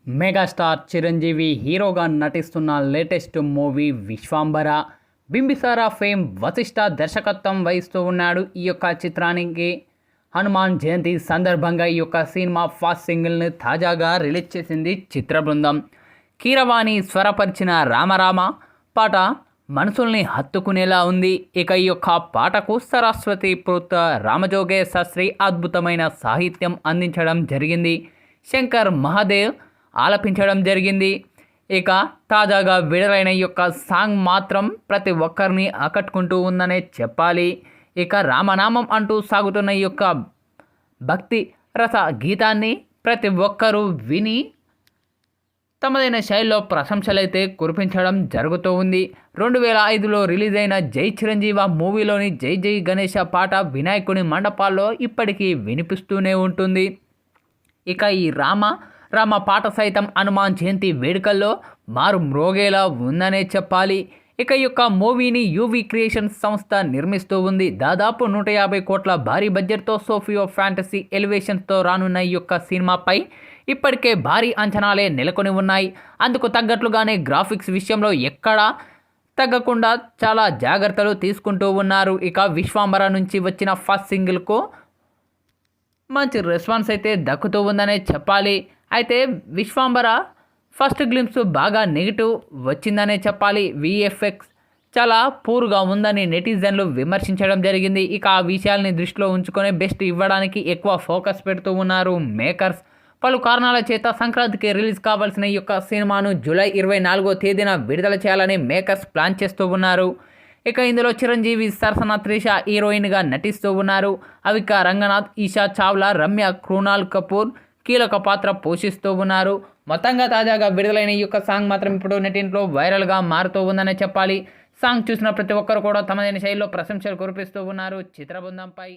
Megastar Chiranjeevi హీరోగా నటిస్తున్న latest movie Vishwambhara. Bimbisara fame Vashishta దర్శకత్వం వహిస్తూ ఉన్నాడు. ఈ యొక్క చిత్రానికి హనుమాన్ జయంతి సందర్భంగా ఈ యొక్క సినిమా ఫస్ట్ సింగిల్ని తాజాగా రిలీజ్ చేసింది చిత్ర బృందం. కీరవాణి స్వరపరిచిన రామరామ పాట మనసుల్ని హత్తుకునేలా ఉంది. ఇక ఈ యొక్క పాటకు సరస్వతి పుత్ర రామజోగే శాస్త్రి అద్భుతమైన సాహిత్యం అందించడం జరిగింది. శంకర్ మహాదేవ్ ఆలపించడం జరిగింది. ఇక తాజాగా విడుదలైన ఈ యొక్క సాంగ్ మాత్రం ప్రతి ఒక్కరిని ఆకట్టుకుంటూ ఉందనే చెప్పాలి. ఇక రామనామం అంటూ సాగుతున్న ఈ యొక్క భక్తి రస గీతాన్ని ప్రతి ఒక్కరూ విని తమదైన శైలిలో ప్రశంసలైతే కురిపించడం జరుగుతూ ఉంది. 2005లో రిలీజ్ అయిన జై చిరంజీవ మూవీలోని జై జై గణేష పాట వినాయకుని మండపాల్లో ఇప్పటికీ వినిపిస్తూనే ఉంటుంది. ఇక ఈ రామ పాట సైతం హనుమాన్ జయంతి వేడుకల్లో మారు మ్రోగేలా ఉందనే చెప్పాలి. ఇక ఈ యొక్క మూవీని యూవీ క్రియేషన్స్ సంస్థ నిర్మిస్తూ ఉంది. దాదాపు 150 కోట్ల భారీ బడ్జెట్తో సోఫియో ఫ్యాంటసీ ఎలివేషన్స్తో రానున్న ఈ యొక్క సినిమాపై ఇప్పటికే భారీ అంచనాలే నెలకొని ఉన్నాయి. అందుకు తగ్గట్లుగానే గ్రాఫిక్స్ విషయంలో ఎక్కడా తగ్గకుండా చాలా జాగ్రత్తలు తీసుకుంటూ ఉన్నారు. ఇక విశ్వాంబర నుంచి వచ్చిన ఫస్ట్ సింగిల్కు మంచి రెస్పాన్స్ అయితే దక్కుతూ ఉందనే చెప్పాలి. అయితే విశ్వాంబర ఫస్ట్ గ్లింప్స్ బాగా నెగిటివ్ వచ్చిందనే చెప్పాలి. విఎఫ్ఎక్స్ చాలా పూర్గా ఉందని నెటిజన్లు విమర్శించడం జరిగింది. ఇక ఆ విషయాల్ని దృష్టిలో ఉంచుకొని బెస్ట్ ఇవ్వడానికి ఎక్కువ ఫోకస్ పెడుతూ ఉన్నారు మేకర్స్. పలు కారణాల చేత సంక్రాంతికి రిలీజ్ కావాల్సిన ఈ యొక్క సినిమాను జూలై 24వ తేదీన విడుదల చేయాలని మేకర్స్ ప్లాన్ చేస్తూ ఉన్నారు. ఇక ఇందులో చిరంజీవి, సరసన త్రిష హీరోయిన్గా నటిస్తూ ఉన్నారు. అవిక రంగనాథ్, ఈషా చావ్లా, రమ్య, క్రూనాల్ కపూర్ కీలక పాత్ర పోషిస్తూ ఉన్నారు. మొత్తంగా తాజాగా విడుదలైన ఈ యొక్క సాంగ్ మాత్రం ఇప్పుడు నెటింట్లో వైరల్గా మారుతూ ఉందనే చెప్పాలి. సాంగ్ చూసిన ప్రతి ఒక్కరు కూడా తమదైన శైలిలో ప్రశంసలు కురిపిస్తూ ఉన్నారు చిత్ర బృందంపై.